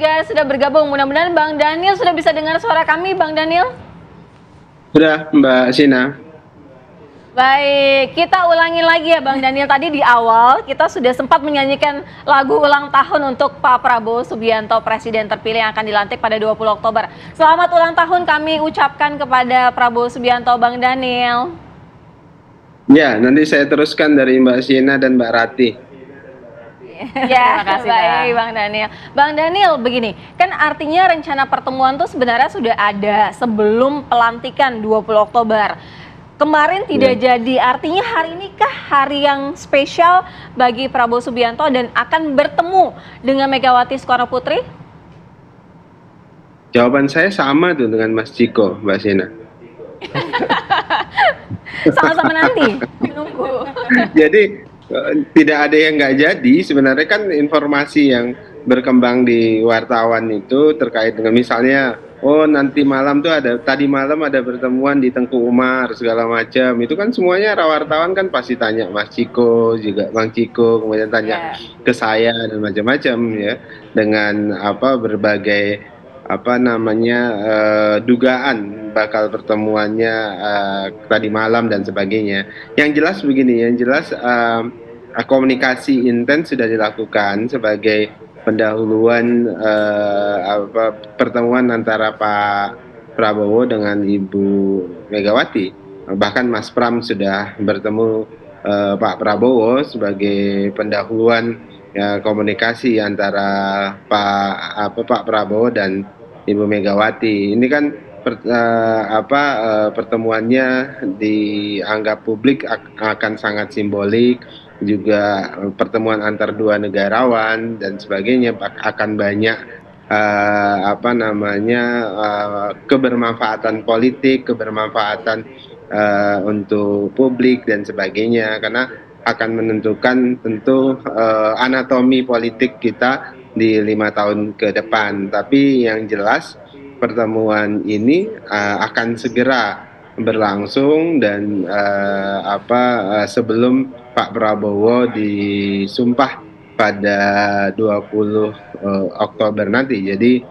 Guys, sudah bergabung. Mudah-mudahan Bang Daniel sudah bisa dengar suara kami, Bang Daniel. Sudah, Mbak Sina. Baik, kita ulangi lagi ya Bang Daniel. Tadi di awal kita sudah sempat menyanyikan lagu ulang tahun untuk Pak Prabowo Subianto, Presiden terpilih yang akan dilantik pada 20 Oktober. Selamat ulang tahun kami ucapkan kepada Prabowo Subianto, Bang Daniel. Ya, nanti saya teruskan dari Mbak Sina dan Mbak Rati. Ya, terima kasih, baik Bang Daniel. Bang Daniel, begini, kan artinya rencana pertemuan tuh sebenarnya sudah ada sebelum pelantikan 20 Oktober. Kemarin tidak jadi, artinya hari ini kah hari yang spesial bagi Prabowo Subianto dan akan bertemu dengan Megawati Soekarno Putri? Jawaban saya sama tuh dengan Mas Ciko, Mbak Sina. Sama-sama nanti menunggu. Jadi tidak ada yang nggak jadi. Sebenarnya kan informasi yang berkembang di wartawan itu terkait dengan misalnya, oh nanti malam tuh tadi malam ada pertemuan di Tengku Umar segala macam. Itu kan semuanya wartawan kan pasti tanya Mas Ciko, juga Bang Ciko, kemudian tanya ke saya dan macam-macam ya, dengan berbagai dugaan bakal pertemuannya tadi malam dan sebagainya. Yang jelas begini, yang jelas komunikasi intens sudah dilakukan sebagai pendahuluan pertemuan antara Pak Prabowo dengan Ibu Megawati. Bahkan Mas Pram sudah bertemu Pak Prabowo sebagai pendahuluan komunikasi antara Pak Prabowo dan Ibu Megawati. Ini kan pertemuannya dianggap publik akan sangat simbolik, juga pertemuan antar dua negarawan dan sebagainya, akan banyak kebermanfaatan politik, kebermanfaatan untuk publik dan sebagainya, karena akan menentukan tentu anatomi politik kita di 5 tahun ke depan. Tapi yang jelas pertemuan ini akan segera berlangsung dan sebelum Pak Prabowo disumpah pada 20 Oktober nanti. Jadi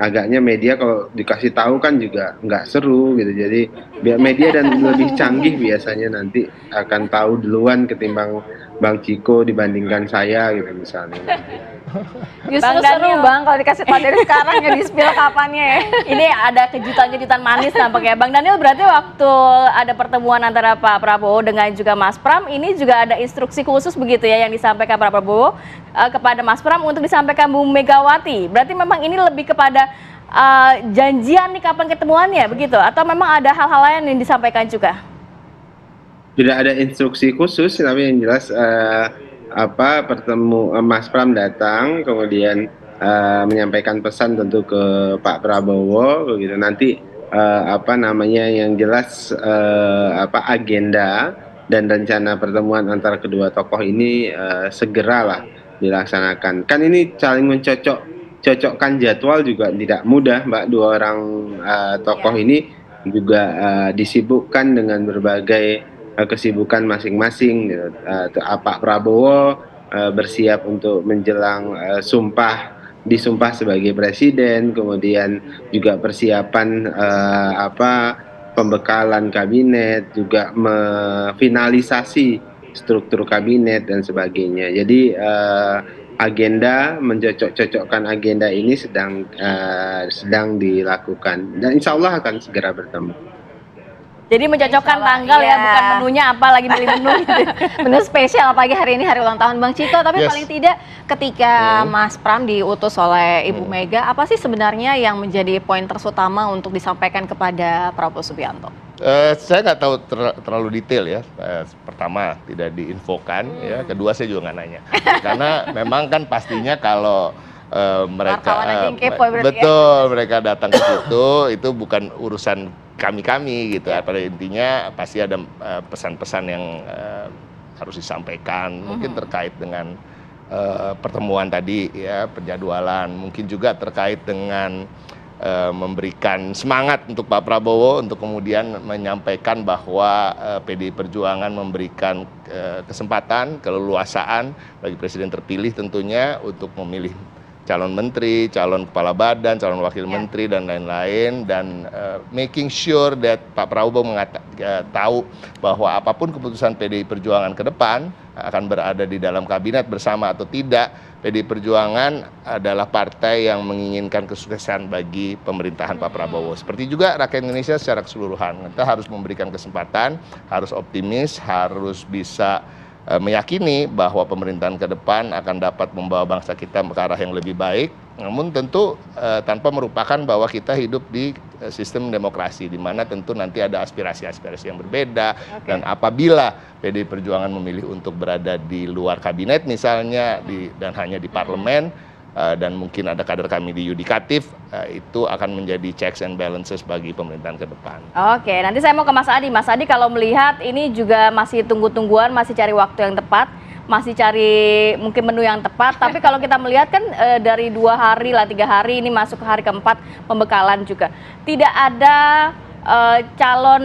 agaknya media kalau dikasih tahu kan juga nggak seru gitu. Jadi biar media dan lebih canggih biasanya nanti akan tahu duluan ketimbang Bang Ciko dibandingkan saya gitu misalnya. Justru seru Bang kalau dikasih tahu dari sekarang ya, di spill kapannya ya. Ini ada kejutan-kejutan manis nampaknya. Bang Daniel, berarti waktu ada pertemuan antara Pak Prabowo dengan juga Mas Pram, ini juga ada instruksi khusus begitu ya yang disampaikan Pak Prabowo kepada Mas Pram untuk disampaikan Bu Megawati. Berarti memang ini lebih kepada janjian nih kapan ketemuannya begitu, atau memang ada hal-hal lain yang disampaikan juga? Tidak ada instruksi khusus, tapi yang jelas Mas Pram datang kemudian menyampaikan pesan tentu ke Pak Prabowo begitu. Nanti yang jelas agenda dan rencana pertemuan antara kedua tokoh ini segeralah dilaksanakan. Kan ini saling mencocokkan jadwal juga tidak mudah, Mbak. Dua orang tokoh ini juga disibukkan dengan berbagai kesibukan masing-masing. Pak Prabowo bersiap untuk menjelang disumpah sebagai presiden, kemudian juga persiapan pembekalan kabinet, juga finalisasi struktur kabinet dan sebagainya. Jadi mencocok-cocokkan agenda ini sedang dilakukan dan insya Allah akan segera bertemu. Jadi mencocokkan tanggal ya, bukan menunya apa lagi milih menu gitu. Menu spesial apalagi hari ini hari ulang tahun Bang Ciko. Tapi paling tidak ketika Mas Pram diutus oleh Ibu Mega, apa sih sebenarnya yang menjadi poin terutama untuk disampaikan kepada Prabowo Subianto? Saya nggak tahu terlalu detail ya. Pertama tidak diinfokan ya. Kedua saya juga nggak nanya. Karena memang kan pastinya kalau mereka mereka datang ke situ itu bukan urusan kami gitu. Pada intinya pasti ada pesan-pesan yang harus disampaikan, mungkin terkait dengan pertemuan tadi ya, penjadwalan, mungkin juga terkait dengan memberikan semangat untuk Pak Prabowo untuk kemudian menyampaikan bahwa PDI Perjuangan memberikan kesempatan, keleluasaan bagi presiden terpilih tentunya untuk memilih calon menteri, calon kepala badan, calon wakil menteri dan lain-lain, dan making sure that Pak Prabowo tahu bahwa apapun keputusan PDI Perjuangan ke depan akan berada di dalam kabinet bersama atau tidak, PDI Perjuangan adalah partai yang menginginkan kesuksesan bagi pemerintahan Pak Prabowo. Seperti juga rakyat Indonesia secara keseluruhan. Kita harus memberikan kesempatan, harus optimis, harus bisa meyakini bahwa pemerintahan ke depan akan dapat membawa bangsa kita ke arah yang lebih baik, namun tentu tanpa merupakan bahwa kita hidup di sistem demokrasi, di mana tentu nanti ada aspirasi-aspirasi yang berbeda, dan apabila PDI Perjuangan memilih untuk berada di luar kabinet misalnya, dan hanya di parlemen, dan mungkin ada kader kami di yudikatif, itu akan menjadi checks and balances bagi pemerintahan ke depan. Oke, nanti saya mau ke Mas Adi. Mas Adi, kalau melihat ini juga masih tunggu-tungguan, masih cari waktu yang tepat, masih cari mungkin menu yang tepat, tapi kalau kita melihat kan dari 2 hari lah, 3 hari, ini masuk ke hari keempat pembekalan juga. Tidak ada calon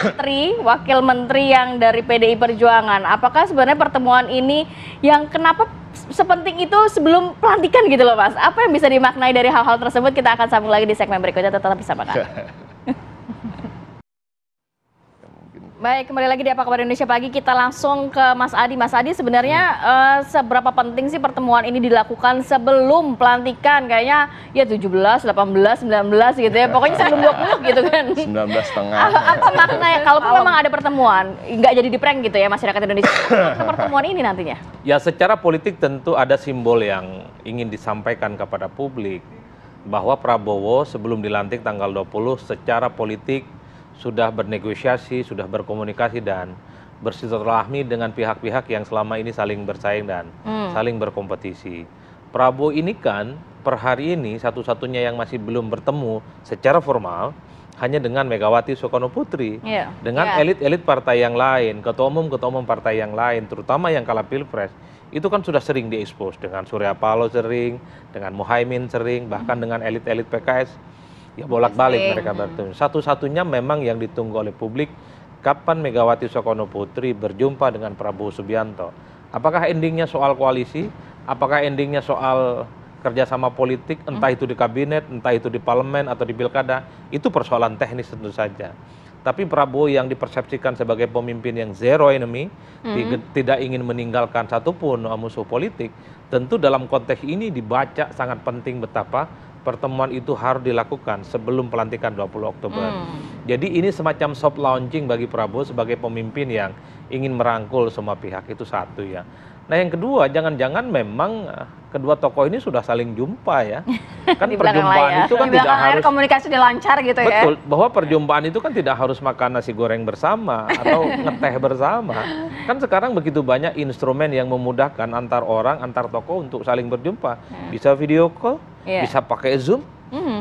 menteri, wakil menteri yang dari PDI Perjuangan. Apakah sebenarnya pertemuan ini yang kenapa sepenting itu sebelum pelantikan gitu loh Mas? Apa yang bisa dimaknai dari hal-hal tersebut? Kita akan sambung lagi di segmen berikutnya, tetap bersama kami. Baik, kembali lagi di Apa Kabar Indonesia Pagi. Kita langsung ke Mas Adi. Mas Adi, sebenarnya seberapa penting sih pertemuan ini dilakukan sebelum pelantikan? Kayaknya ya 17, 18, 19 gitu ya. Pokoknya sebelum 20 gitu kan. 19,5. Apa maknanya? Kalaupun memang ada pertemuan, nggak jadi di-prank gitu ya masyarakat Indonesia. Apa pertemuan ini nantinya? Ya, secara politik tentu ada simbol yang ingin disampaikan kepada publik. Bahwa Prabowo sebelum dilantik tanggal 20 secara politik sudah bernegosiasi, sudah berkomunikasi dan bersilaturahmi dengan pihak-pihak yang selama ini saling bersaing dan saling berkompetisi. Prabowo ini kan per hari ini satu-satunya yang masih belum bertemu secara formal hanya dengan Megawati Soekarno Putri, dengan elit-elit partai yang lain, ketua umum partai yang lain, terutama yang kalah Pilpres, itu kan sudah sering diekspos dengan Surya Paloh sering, dengan Muhaimin sering, bahkan dengan elit-elit PKS. Ya bolak-balik mereka bertemu. Satu-satunya memang yang ditunggu oleh publik, kapan Megawati Soekarno Putri berjumpa dengan Prabowo Subianto. Apakah endingnya soal koalisi? Apakah endingnya soal kerjasama politik, entah itu di kabinet, entah itu di parlemen atau di pilkada? Itu persoalan teknis tentu saja. Tapi Prabowo yang dipersepsikan sebagai pemimpin yang zero enemy, tidak ingin meninggalkan satupun musuh politik, tentu dalam konteks ini dibaca sangat penting betapa pertemuan itu harus dilakukan sebelum pelantikan 20 Oktober. Jadi ini semacam soft launching bagi Prabowo sebagai pemimpin yang ingin merangkul semua pihak, itu satu ya. Nah yang kedua, jangan-jangan memang kedua tokoh ini sudah saling jumpa ya. Kan perjumpaan itu kan tidak harus komunikasi sudah lancar gitu ya. Betul, bahwa perjumpaan itu kan tidak harus makan nasi goreng bersama atau ngeteh bersama. Kan sekarang begitu banyak instrumen yang memudahkan antar orang, antar tokoh untuk saling berjumpa. Bisa video call, bisa pakai Zoom,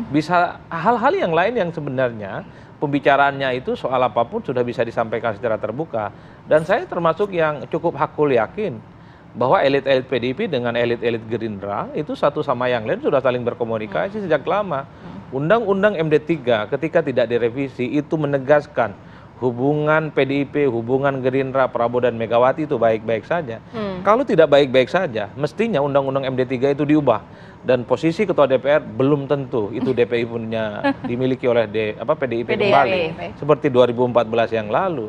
bisa hal-hal yang lain yang sebenarnya pembicaraannya itu soal apapun sudah bisa disampaikan secara terbuka. Dan saya termasuk yang cukup hakul yakin bahwa elit-elit PDIP dengan elit-elit Gerindra itu satu sama yang lain sudah saling berkomunikasi sejak lama. Undang-undang MD3 ketika tidak direvisi itu menegaskan hubungan PDIP, hubungan Gerindra, Prabowo dan Megawati itu baik-baik saja. Kalau tidak baik-baik saja, mestinya undang-undang MD3 itu diubah. Dan posisi ketua DPR belum tentu itu DPI punya dimiliki oleh PDIP kembali. Seperti 2014 yang lalu.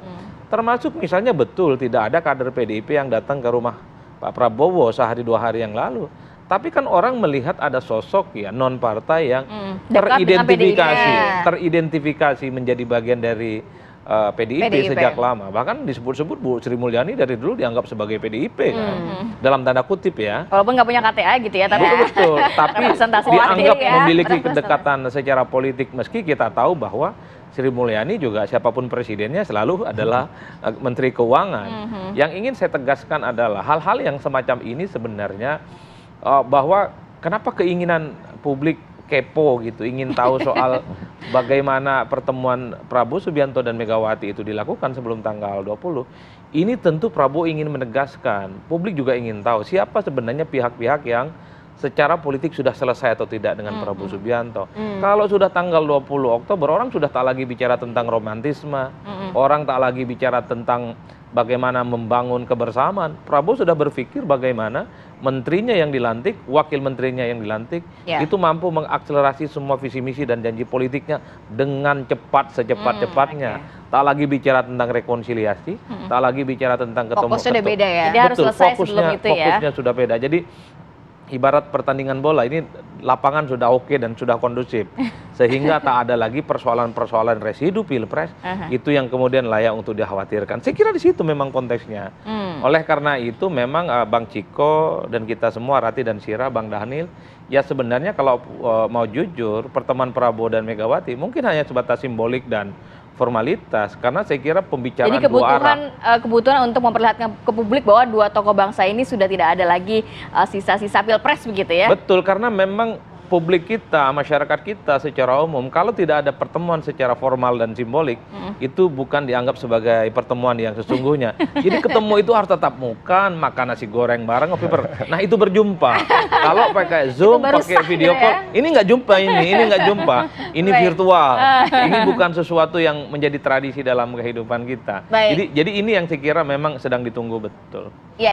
Termasuk misalnya betul tidak ada kader PDIP yang datang ke rumah Pak Prabowo sehari 2 hari yang lalu. Tapi kan orang melihat ada sosok ya non partai yang teridentifikasi menjadi bagian dari PDIP sejak lama. Bahkan disebut-sebut Bu Sri Mulyani dari dulu dianggap sebagai PDIP kan. Dalam tanda kutip ya. Walaupun nggak punya KTA gitu ya, tapi betul. Tapi dianggap memiliki kedekatan secara politik, meski kita tahu bahwa Sri Mulyani juga siapapun presidennya selalu adalah Menteri Keuangan. Yang ingin saya tegaskan adalah hal-hal yang semacam ini sebenarnya bahwa kenapa keinginan publik kepo gitu, ingin tahu soal bagaimana pertemuan Prabowo Subianto dan Megawati itu dilakukan sebelum tanggal 20. Ini tentu Prabowo ingin menegaskan, publik juga ingin tahu siapa sebenarnya pihak-pihak yang secara politik sudah selesai atau tidak dengan Prabowo Subianto. Kalau sudah tanggal 20 Oktober, orang sudah tak lagi bicara tentang romantisme, orang tak lagi bicara tentang bagaimana membangun kebersamaan. Prabowo sudah berpikir bagaimana menterinya yang dilantik, wakil menterinya yang dilantik, itu mampu mengakselerasi semua visi misi dan janji politiknya dengan cepat, secepat-cepatnya. Tak lagi bicara tentang rekonsiliasi, tak lagi bicara tentang ketemu. Fokusnya udah beda ya. Jadi harus selesai sebelum itu ya. Fokusnya sudah beda. Jadi ibarat pertandingan bola ini lapangan sudah oke dan sudah kondusif sehingga tak ada lagi persoalan-persoalan residu pilpres itu yang kemudian layak untuk dikhawatirkan. Saya kira di situ memang konteksnya. Oleh karena itu memang Bang Ciko dan kita semua Rati dan Sira, Bang Dhanil, ya sebenarnya kalau mau jujur pertemuan Prabowo dan Megawati mungkin hanya sebatas simbolik dan formalitas, karena saya kira pembicaraan jadi dua arah. kebutuhan untuk memperlihatkan ke publik bahwa dua tokoh bangsa ini sudah tidak ada lagi sisa-sisa pilpres begitu ya. Betul, karena memang publik kita, masyarakat kita secara umum, kalau tidak ada pertemuan secara formal dan simbolik, itu bukan dianggap sebagai pertemuan yang sesungguhnya. Jadi ketemu itu harus tatap muka, makan nasi goreng bareng, nah itu berjumpa. Kalau pakai Zoom, pakai video call, ini nggak jumpa ini nggak jumpa, ini virtual. Ini bukan sesuatu yang menjadi tradisi dalam kehidupan kita. Jadi ini yang saya kira memang sedang ditunggu betul.